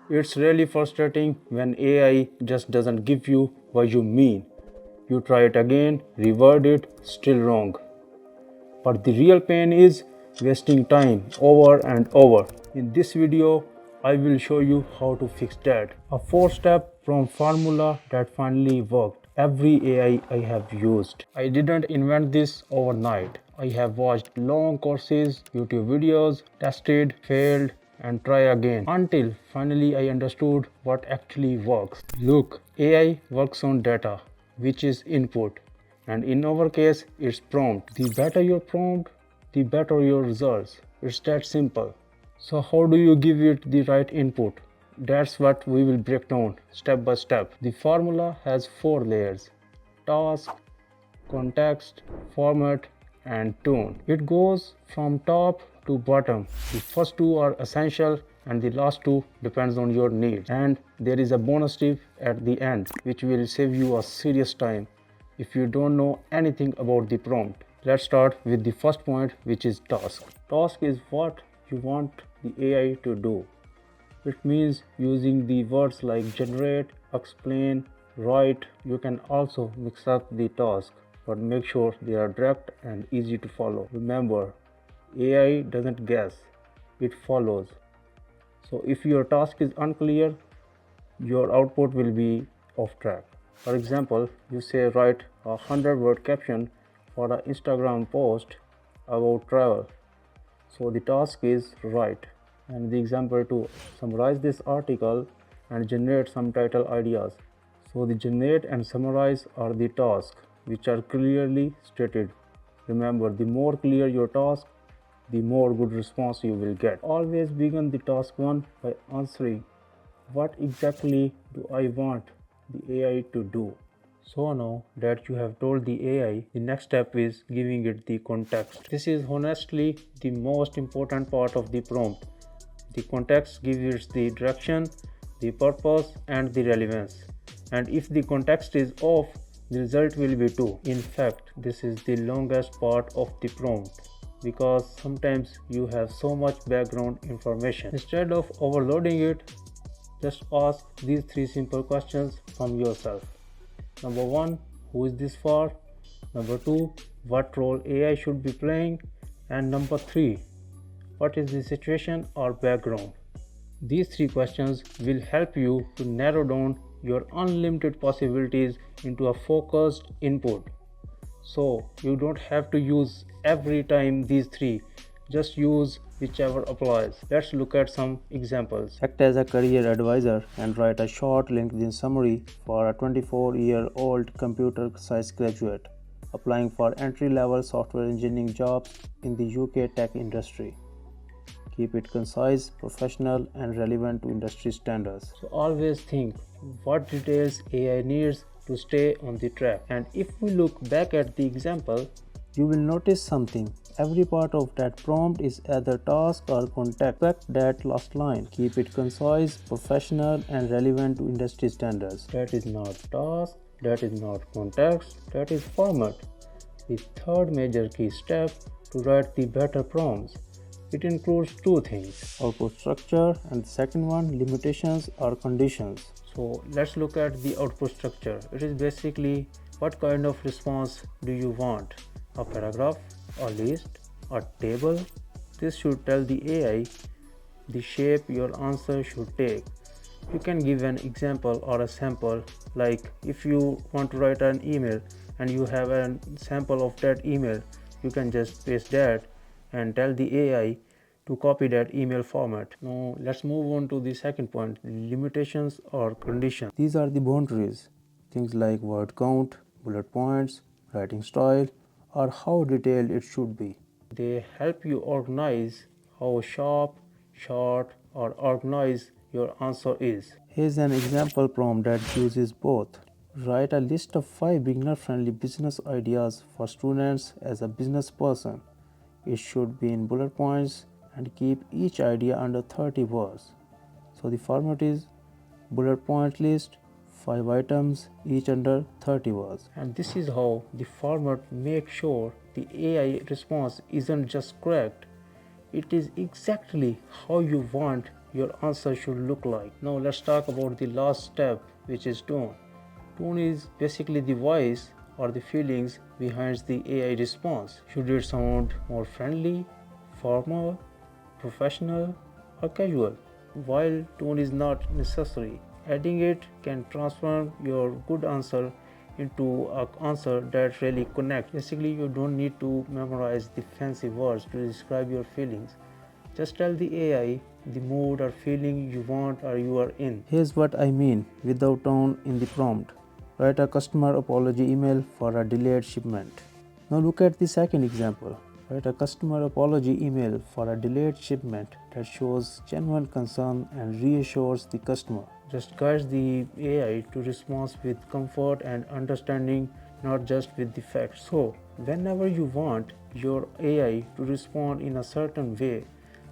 It's really frustrating when AI just doesn't give you what you mean. You try it again, reword it, still wrong. But the real pain is wasting time over and over. In this video, I will show you how to fix that. A 4-step from formula that finally worked. Every AI I have used. I didn't invent this overnight. I have watched long courses, YouTube videos, tested, failed, and try again until finally I understood what actually works. Look, AI works on data, which is input, and in our case it's prompt. The better your prompt, the better your results. It's that simple. So how do you give it the right input? That's what we will break down step by step. The formula has 4 layers: task, context, format, and tone. It goes from top to bottom. The first two are essential and the last two depends on your needs. And there is a bonus tip at the end which will save you a serious time if you don't know anything about the prompt. Let's start with the first point, which is task. Task is what you want the AI to do. It means using the words like generate, explain, write. You can also mix up the task, but make sure they are direct and easy to follow. Remember, AI doesn't guess, it follows. So if your task is unclear, your output will be off track. For example, you say write a 100-word caption for an Instagram post about travel. So the task is write. And the example to summarize this article and generate some title ideas. So the generate and summarize are the tasks which are clearly stated. Remember, the more clear your task, the more good response you will get. Always begin the task 1 by answering, what exactly do I want the AI to do? So now that you have told the AI, the next step is giving it the context. This is honestly the most important part of the prompt. The context gives it the direction, the purpose, and the relevance. And if the context is off, the result will be too. In fact, this is the longest part of the prompt because sometimes you have so much background information. Instead of overloading it, just ask these 3 simple questions from yourself. Number 1, who is this for? Number 2, what role AI should be playing? And number 3, what is the situation or background? These 3 questions will help you to narrow down your unlimited possibilities into a focused input. So you don't have to use every time these 3, just use whichever applies. Let's look at some examples. Act as a career advisor and write a short LinkedIn summary for a 24-year-old computer science graduate applying for entry-level software engineering jobs in the UK tech industry. Keep it concise, professional, and relevant to industry standards. So always think what details AI needs to stay on the track. And if we look back at the example, you will notice something. Every part of that prompt is either task or context. Expect that last line. Keep it concise, professional, and relevant to industry standards. That is not task, that is not context, that is format. The third major key step to write the better prompts. It includes 2 things, output structure, and the second one, limitations or conditions. So let's look at the output structure. It is basically what kind of response do you want? A paragraph, a list, a table? This should tell the AI the shape your answer should take. You can give an example or a sample, like if you want to write an email and you have a sample of that email, you can just paste that and tell the AI to copy that email format. Now let's move on to the second point, limitations or conditions. These are the boundaries, things like word count, bullet points, writing style, or how detailed it should be. They help you organize how sharp, short, or organized your answer is. Here's an example prompt that uses both. Write a list of 5 beginner-friendly business ideas for students as a business person. It should be in bullet points and keep each idea under 30 words. So the format is bullet point list, 5 items, each under 30 words. And this is how the format makes sure the AI response isn't just correct, it is exactly how you want your answer should look like. Now let's talk about the last step, which is tone. Tone is basically the voice or the feelings behind the AI response. Should it sound more friendly, formal, professional, or casual? While tone is not necessary, adding it can transform your good answer into an answer that really connects. Basically, you don't need to memorize the fancy words to describe your feelings. Just tell the AI the mood or feeling you want or you are in. Here's what I mean without tone in the prompt. Write a customer apology email for a delayed shipment. Now look at the second example. Write a customer apology email for a delayed shipment that shows genuine concern and reassures the customer. Just guide the AI to respond with comfort and understanding, not just with the facts. So, whenever you want your AI to respond in a certain way,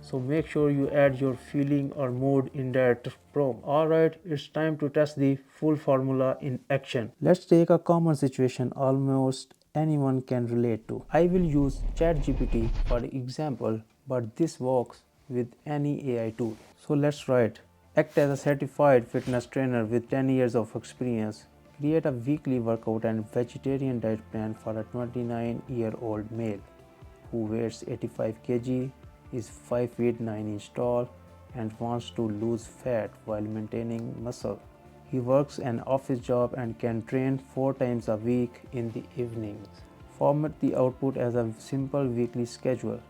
so make sure you add your feeling or mood in that prompt. Alright, it's time to test the full formula in action. Let's take a common situation almost anyone can relate to. I will use ChatGPT for example, but this works with any AI tool. So let's write. Act as a certified fitness trainer with 10 years of experience. Create a weekly workout and vegetarian diet plan for a 29-year-old male who weighs 85 kg, is 5 feet 9 inches tall, and wants to lose fat while maintaining muscle. He works an office job and can train 4 times a week in the evenings. Format the output as a simple weekly schedule,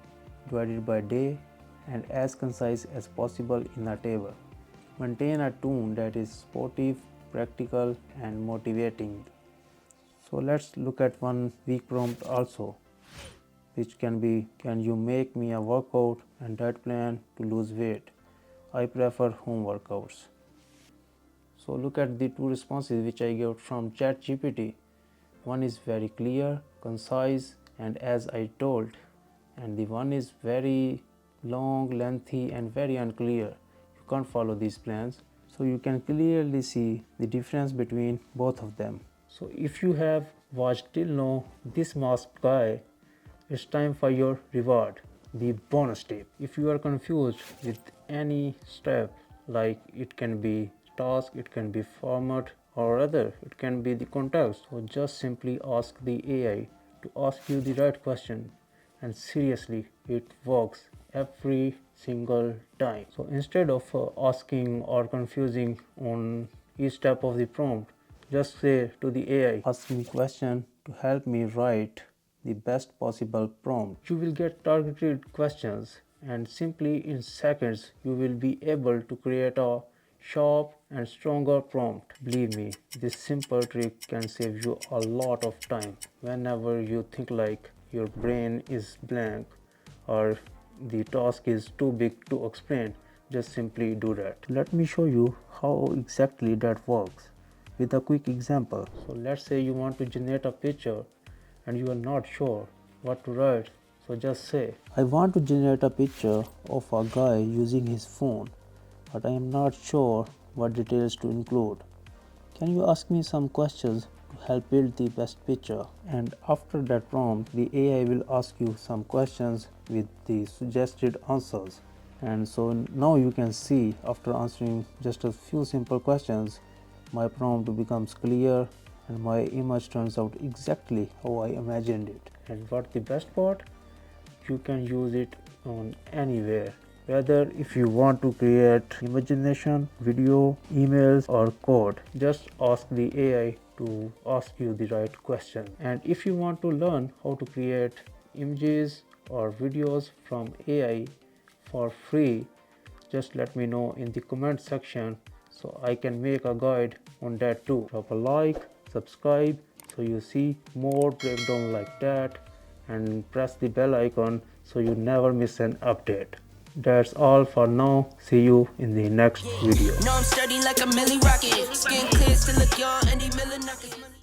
divided by day and as concise as possible in a table. Maintain a tone that is sportive, practical, and motivating. So let's look at one week prompt also, which can be, can you make me a workout and diet plan to lose weight? I prefer home workouts. So look at the two responses which I got from ChatGPT. One is very clear, concise, and as I told, and the one is very long, lengthy, and very unclear. You can't follow these plans. So you can clearly see the difference between both of them. So if you have watched till now this masked guy, it's time for your reward, the bonus tip. If you are confused with any step, like it can be task, it can be format, or other, it can be the context, so just simply ask the AI to ask you the right question, and seriously, it works every single time. So instead of asking or confusing on each step of the prompt, just say to the AI, ask me question to help me write the best possible prompt. You will get targeted questions, and simply in seconds you will be able to create a sharp and stronger prompt. Believe me, this simple trick can save you a lot of time. Whenever you think like your brain is blank or the task is too big to explain, just simply do that. Let me show you how exactly that works with a quick example. So let's say you want to generate a picture and you are not sure what to write, so just say, I want to generate a picture of a guy using his phone, but I am not sure what details to include. Can you ask me some questions to help build the best picture? And after that prompt, the AI will ask you some questions with the suggested answers. And so now you can see, after answering just a few simple questions, my prompt becomes clear and my image turns out exactly how I imagined it. And what the best part? You can use it on anywhere. Whether if you want to create imagination, video, emails, or code, just ask the AI to ask you the right question. And if you want to learn how to create images or videos from AI for free, just let me know in the comment section so I can make a guide on that too. Drop a like, subscribe so you see more breakdown like that, and press the bell icon so you never miss an update. That's all for now. See you in the next video. No, I'm sturdy like a milli rocket. Skin clear, still look young, Andy Miller knockers.